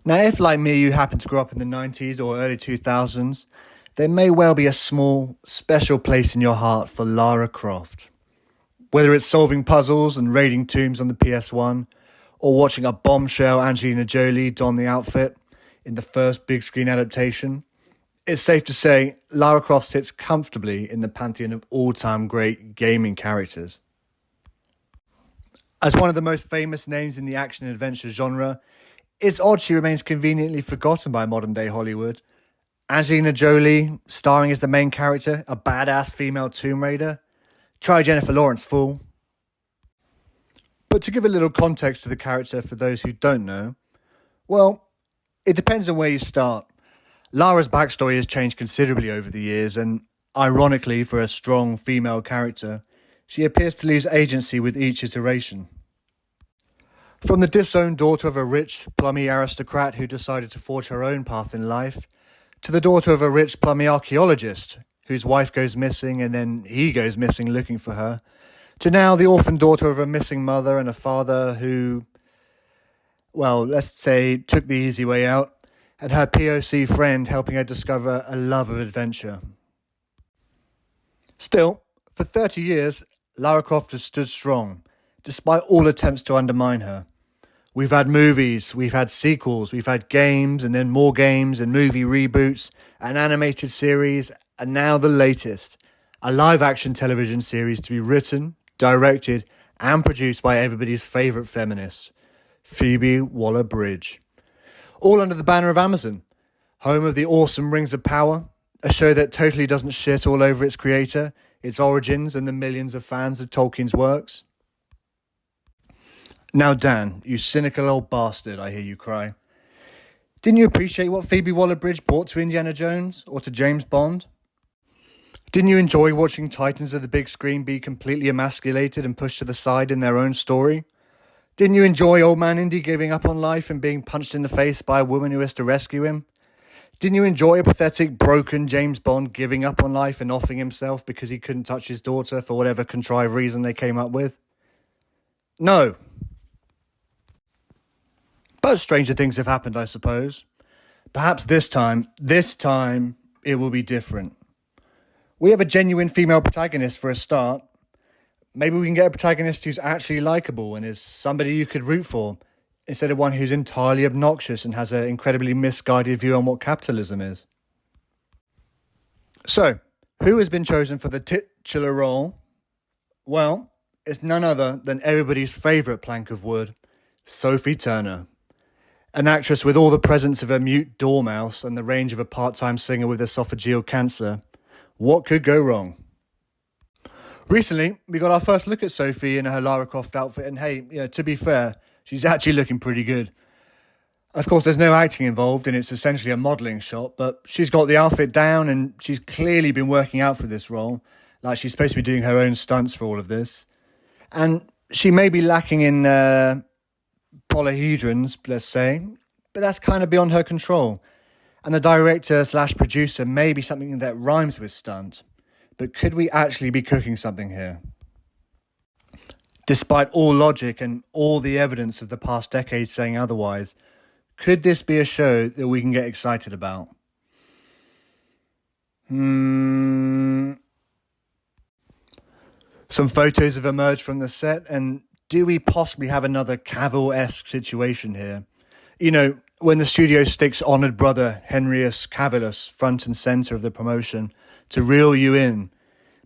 Now, if like me, you happen to grow up in the 90s or early 2000s, there may well be a small, special place in your heart for Lara Croft. Whether it's solving puzzles and raiding tombs on the PS1, or watching a bombshell Angelina Jolie don the outfit in the first big screen adaptation, it's safe to say Lara Croft sits comfortably in the pantheon of all-time great gaming characters. As one of the most famous names in the action and adventure genre, it's odd she remains conveniently forgotten by modern-day Hollywood. Angelina Jolie, starring as the main character, a badass female Tomb Raider. Try Jennifer Lawrence, fool. But to give a little context to the character for those who don't know, well, it depends on where you start. Lara's backstory has changed considerably over the years, and ironically, for a strong female character, she appears to lose agency with each iteration. From the disowned daughter of a rich, plummy aristocrat who decided to forge her own path in life, to the daughter of a rich, plummy archaeologist whose wife goes missing and then he goes missing looking for her, to now the orphan daughter of a missing mother and a father who, well, let's say, took the easy way out, and her POC friend helping her discover a love of adventure. Still, for 30 years, Lara Croft has stood strong, despite all attempts to undermine her. We've had movies, we've had sequels, we've had games and then more games and movie reboots, an animated series, and now the latest, a live-action television series to be written, directed, and produced by everybody's favourite feminist, Phoebe Waller-Bridge. All under the banner of Amazon, home of the awesome Rings of Power, a show that totally doesn't shit all over its creator, its origins, and the millions of fans of Tolkien's works. Now, Dan, you cynical old bastard, I hear you cry. Didn't you appreciate what Phoebe Waller-Bridge brought to Indiana Jones or to James Bond? Didn't you enjoy watching titans of the big screen be completely emasculated and pushed to the side in their own story? Didn't you enjoy Old Man Indy giving up on life and being punched in the face by a woman who has to rescue him? Didn't you enjoy a pathetic, broken James Bond giving up on life and offing himself because he couldn't touch his daughter for whatever contrived reason they came up with? No. But stranger things have happened, I suppose. Perhaps this time, it will be different. We have a genuine female protagonist for a start. Maybe we can get a protagonist who's actually likeable and is somebody you could root for, instead of one who's entirely obnoxious and has an incredibly misguided view on what capitalism is. So, who has been chosen for the titular role? Well, it's none other than everybody's favourite plank of wood, Sophie Turner. An actress with all the presence of a mute dormouse and the range of a part-time singer with esophageal cancer. What could go wrong? Recently, we got our first look at Sophie in her Lara Croft outfit, and hey, to be fair, she's actually looking pretty good. Of course, there's no acting involved, and it's essentially a modelling shot, but she's got the outfit down, and she's clearly been working out for this role, like she's supposed to be doing her own stunts for all of this. And she may be lacking in polyhedrons, let's say, but that's kind of beyond her control. And the director/producer may be something that rhymes with stunt. But could we actually be cooking something here? Despite all logic and all the evidence of the past decade saying otherwise, could this be a show that we can get excited about? Some photos have emerged from the set, and do we possibly have another Cavill-esque situation here? You know, when the studio sticks honoured brother Henrius Cavillus front and centre of the promotion to reel you in,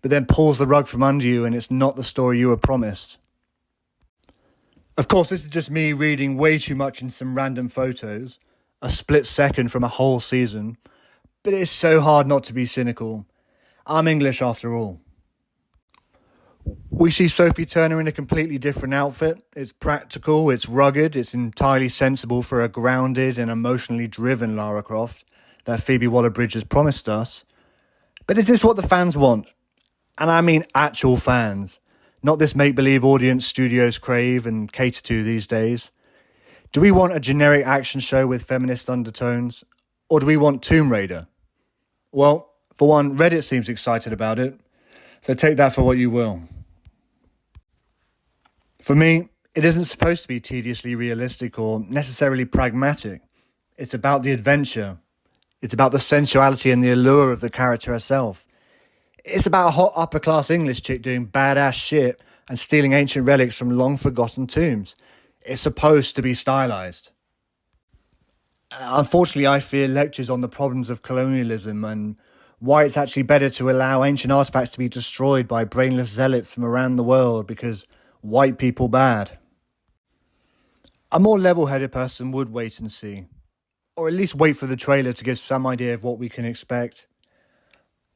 but then pulls the rug from under you and it's not the story you were promised. Of course, this is just me reading way too much in some random photos, a split second from a whole season, but it's so hard not to be cynical. I'm English after all. We see Sophie Turner in a completely different outfit. It's practical, it's rugged, it's entirely sensible for a grounded and emotionally driven Lara Croft that Phoebe Waller-Bridge has promised us. But is this what the fans want? And I mean actual fans, not this make-believe audience studios crave and cater to these days. Do we want a generic action show with feminist undertones? Or do we want Tomb Raider? Well, for one, Reddit seems excited about it, so take that for what you will. For me, it isn't supposed to be tediously realistic or necessarily pragmatic. It's about the adventure. It's about the sensuality and the allure of the character herself. It's about a hot upper-class English chick doing badass shit and stealing ancient relics from long-forgotten tombs. It's supposed to be stylized. Unfortunately, I fear lectures on the problems of colonialism and why it's actually better to allow ancient artifacts to be destroyed by brainless zealots from around the world because white people bad. A more level-headed person would wait and see, or at least wait for the trailer to give some idea of what we can expect.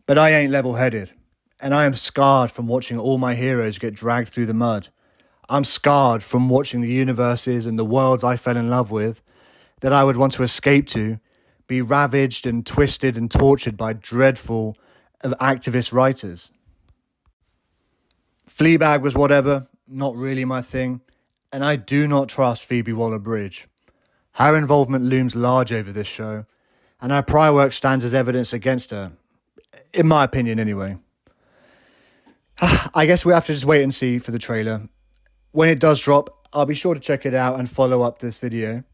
But I ain't level-headed, and I am scarred from watching all my heroes get dragged through the mud. I'm scarred from watching the universes and the worlds I fell in love with, that I would want to escape to, be ravaged and twisted and tortured by dreadful activist writers. Fleabag was whatever, not really my thing, and I do not trust Phoebe Waller-Bridge. Her involvement looms large over this show, and her prior work stands as evidence against her, in my opinion anyway. I guess we have to just wait and see for the trailer. When it does drop, I'll be sure to check it out and follow up this video.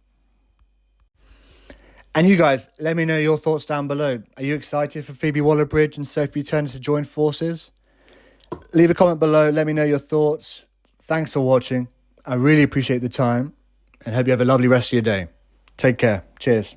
And you guys, let me know your thoughts down below. Are you excited for Phoebe Waller-Bridge and Sophie Turner to join forces? Leave a comment below, let me know your thoughts. Thanks for watching. I really appreciate the time and hope you have a lovely rest of your day. Take care. Cheers.